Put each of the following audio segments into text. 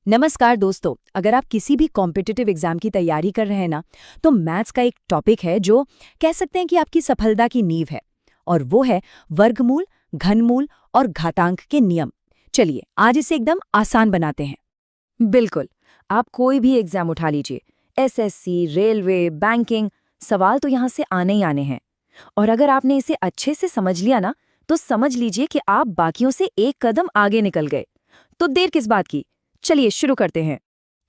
नमस्कार दोस्तों, अगर आप किसी भी कॉम्पिटिटिव एग्जाम की तैयारी कर रहे हैं ना, तो मैथ्स का एक टॉपिक है जो कह सकते हैं कि आपकी सफलता की नींव है। और वो है वर्गमूल, घनमूल और घातांक के नियम। चलिए आज इसे एकदम आसान बनाते हैं। बिल्कुल, आप कोई भी एग्जाम उठा लीजिए, एसएससी, रेलवे, बैंकिंग, सवाल तो यहाँ से आने ही आने हैं। और अगर आपने इसे अच्छे से समझ लिया ना, तो समझ लीजिए कि आप बाकियों से एक कदम आगे निकल गए। तो देर किस बात की, चलिए शुरू करते हैं।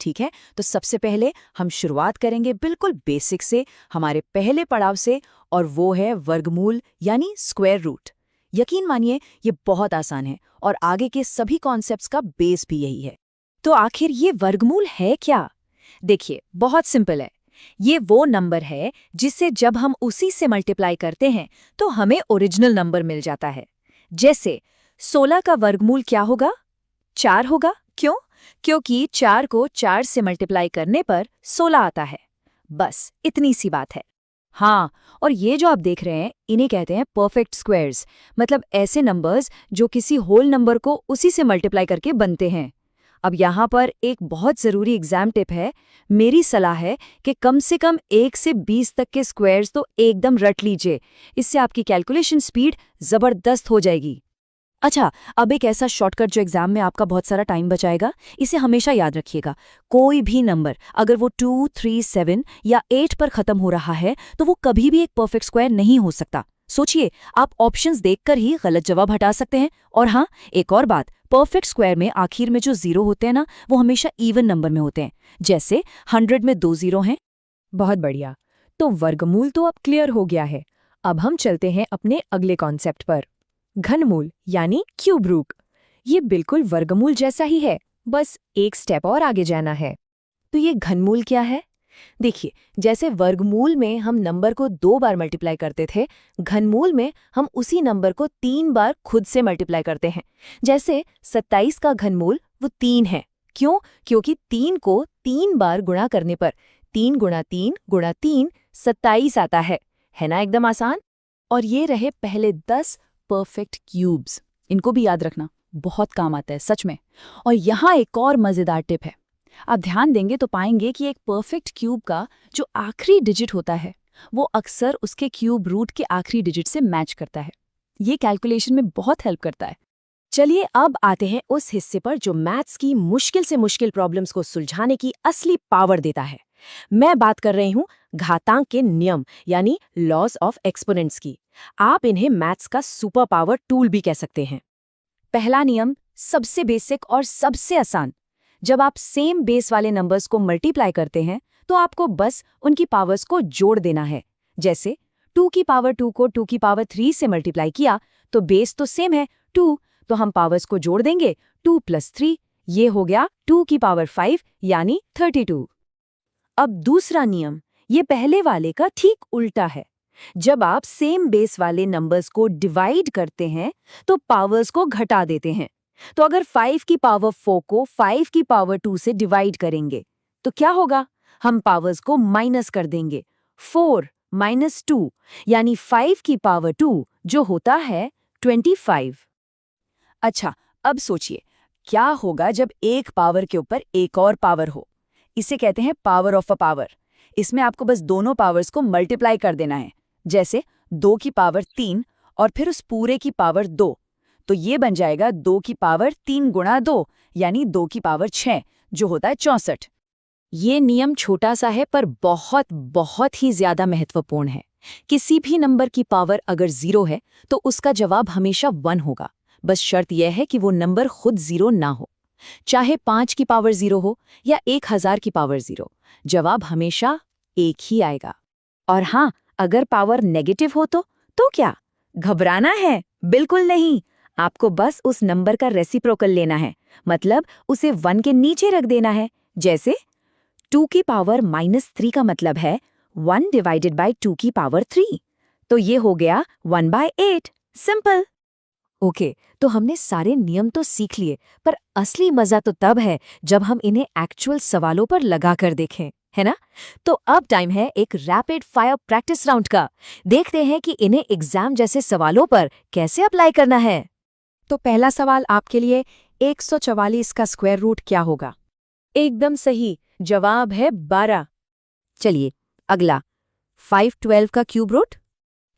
ठीक है, तो सबसे पहले हम शुरुआत करेंगे बिल्कुल बेसिक से, हमारे पहले पड़ाव से, और वो है वर्गमूल यानी स्क्वायर रूट। यकीन मानिए ये बहुत आसान है और आगे के सभी कॉन्सेप्ट्स का बेस भी यही है। तो आखिर ये वर्गमूल है क्या? देखिए, बहुत सिंपल है। ये वो नंबर है जिससे जब हम उसी से मल्टीप्लाई करते हैं तो हमें ओरिजिनल नंबर मिल जाता है। जैसे 16 का वर्गमूल क्या होगा? 4 होगा। क्यों? क्योंकि 4 को 4 से मल्टीप्लाई करने पर 16 आता है। बस इतनी सी बात है। हाँ, और ये जो आप देख रहे हैं, इन्हें कहते हैं परफेक्ट स्क्वायर्स, मतलब ऐसे नंबर्स जो किसी होल नंबर को उसी से मल्टीप्लाई करके बनते हैं। अब यहाँ पर एक बहुत ज़रूरी एग्जाम टिप है। मेरी सलाह है कि कम से कम 1 से 20 तक के स्क्वायर्स तो एकदम रट लीजिए। इससे आपकी कैलकुलेशन स्पीड ज़बरदस्त हो जाएगी। अच्छा, अब एक ऐसा शॉर्टकट जो एग्जाम में आपका बहुत सारा टाइम बचाएगा, इसे हमेशा याद रखिएगा। कोई भी नंबर अगर वो 2, 3, 7 या 8 पर खत्म हो रहा है तो वो कभी भी एक परफेक्ट स्क्वायर नहीं हो सकता। सोचिए, आप ऑप्शंस देखकर ही गलत जवाब हटा सकते हैं। और हाँ, एक और बात, परफेक्ट स्क्वायर में आखिर में जो जीरो होते हैं ना, वो हमेशा इवन नंबर में होते हैं। जैसे 100 में 2 जीरो हैं। बहुत बढ़िया। तो वर्गमूल तो अब क्लियर हो गया है। अब हम चलते हैं अपने अगले कॉन्सेप्ट पर, घनमूल यानी क्यूब रूट। ये बिल्कुल वर्गमूल जैसा ही है, बस एक स्टेप और आगे जाना है। तो ये घनमूल क्या है? देखिए, जैसे वर्गमूल में हम नंबर को 2 बार मल्टीप्लाई करते थे, घनमूल में हम उसी नंबर को 3 बार खुद से मल्टीप्लाई करते हैं। जैसे 27 का घनमूल वो 3 है। क्यों? क्योंकि 3 को 3 बार गुणा करने पर 3 गुणा 3 गुणा 3 27 आता है ना? एकदम आसान। और ये रहे पहले 10 परफेक्ट क्यूब्स। इनको भी याद रखना, बहुत काम आता है सच में। और यहाँ एक और मज़ेदार टिप है। आप ध्यान देंगे तो पाएंगे कि एक परफेक्ट क्यूब का जो आखिरी डिजिट होता है, वो अक्सर उसके क्यूब रूट के आखिरी डिजिट से मैच करता है। ये कैलकुलेशन में बहुत हेल्प करता है। चलिए अब आते हैं उस हिस्से पर जो मैथ्स की मुश्किल से मुश्किल प्रॉब्लम्स को सुलझाने की असली पावर देता है। मैं बात कर रही हूँ घातांक के नियम यानी लॉज ऑफ एक्सपोनेंट्स की। आप इन्हें मैथ्स का सुपर पावर टूल भी कह सकते हैं। पहला नियम सबसे बेसिक और सबसे आसान। जब आप सेम बेस वाले नंबर्स को मल्टीप्लाई करते हैं तो आपको बस उनकी पावर्स को जोड़ देना है। जैसे 2 की पावर 2 को 2 की पावर 3 से मल्टीप्लाई किया तो बेस तो सेम है 2, तो हम पावर्स को जोड़ देंगे 2 + 3। ये हो गया 2 की पावर 5 यानी 32। अब दूसरा नियम, ये पहले वाले का ठीक उल्टा है। जब आप सेम बेस वाले नंबर्स को डिवाइड करते हैं तो पावर्स को घटा देते हैं। तो अगर 5 की पावर 4 को 5 की पावर 2 से डिवाइड करेंगे तो क्या होगा? हम पावर्स को माइनस कर देंगे। 4 - 2 यानी 5 की पावर 2 जो होता है 25। अच्छा, अब सोचिए क्या होगा जब एक पावर के ऊपर एक और पावर हो। इसे कहते हैं पावर ऑफ अ पावर। इसमें आपको बस दोनों पावर्स को मल्टीप्लाई कर देना है। जैसे 2 की पावर 3 और फिर उस पूरे की पावर 2। तो ये बन जाएगा 2 की पावर 3 गुणा 2 यानी 2 की पावर 6 जो होता है 64। ये नियम छोटा सा है पर बहुत बहुत ही ज्यादा महत्वपूर्ण है। किसी भी नंबर की पावर अगर 0 है तो उसका जवाब हमेशा 1 होगा। बस शर्त यह है कि वो नंबर खुद 0 ना हो। चाहे 5 की पावर 0 हो या 1000 की पावर 0, जवाब हमेशा एक ही आएगा। और हाँ, अगर पावर नेगेटिव हो तो क्या घबराना है? बिल्कुल नहीं। आपको बस उस नंबर का रेसिप्रोकल लेना है, मतलब उसे 1 के नीचे रख देना है। जैसे 2 की पावर -3 का मतलब है 1 डिवाइडेड बाय 2 की पावर 3। तो ये हो गया 1/8। सिंपल। ओके, तो हमने सारे नियम तो सीख लिए, पर असली मजा तो तब है जब हम इन्हें एक्चुअल सवालों पर लगा कर देखें, है ना? तो अब टाइम है एक रैपिड फायर प्रैक्टिस राउंड का। देखते हैं कि इन्हें एग्जाम जैसे सवालों पर कैसे अप्लाई करना है। तो पहला सवाल आपके लिए, 144 का स्क्वायर रूट क्या होगा? एकदम सही, जवाब है 12। चलिए अगला, 512 का क्यूब रूट।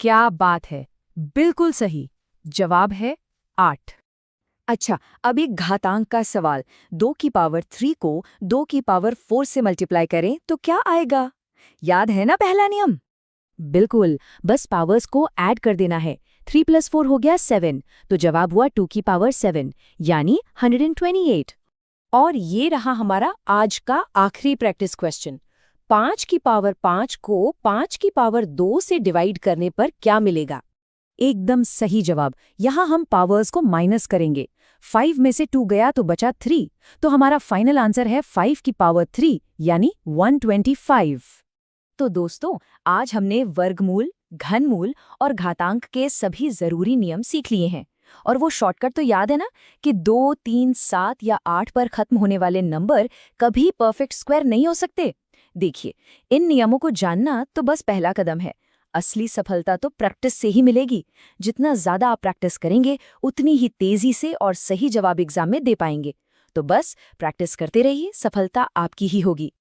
क्या बात है, बिल्कुल सही, जवाब है 8। अच्छा, अब एक घातांक का सवाल। 2 की पावर 3 को 2 की पावर 4 से मल्टीप्लाई करें तो क्या आएगा? याद है ना पहला नियम? बिल्कुल, बस पावर्स को ऐड कर देना है। 3 + 4 हो गया 7, तो जवाब हुआ 2 की पावर 7, यानी 128। और ये रहा हमारा आज का आखिरी प्रैक्टिस क्वेश्चन। 5 की पावर 5 को 5 की पावर 2 से डिवाइड करने पर क्या मिलेगा? एकदम सही जवाब। यहाँ हम पावर्स को माइनस करेंगे। 5 में से 2 गया तो बचा 3, तो हमारा फाइनल आंसर है 5 की पावर 3 यानी 125। तो दोस्तों, आज हमने वर्गमूल, घनमूल और घातांक के सभी जरूरी नियम सीख लिए हैं। और वो शॉर्टकट तो याद है ना कि 2, 3, 7 या 8 पर खत्म होने वाले नंबर कभी परफेक्ट स्क्वायर नहीं हो सकते। देखिए, इन नियमों को जानना तो बस पहला कदम है। असली सफलता तो प्रैक्टिस से ही मिलेगी। जितना ज्यादा आप प्रैक्टिस करेंगे, उतनी ही तेजी से और सही जवाब एग्जाम में दे पाएंगे। तो बस प्रैक्टिस करते रहिए, सफलता आपकी ही होगी।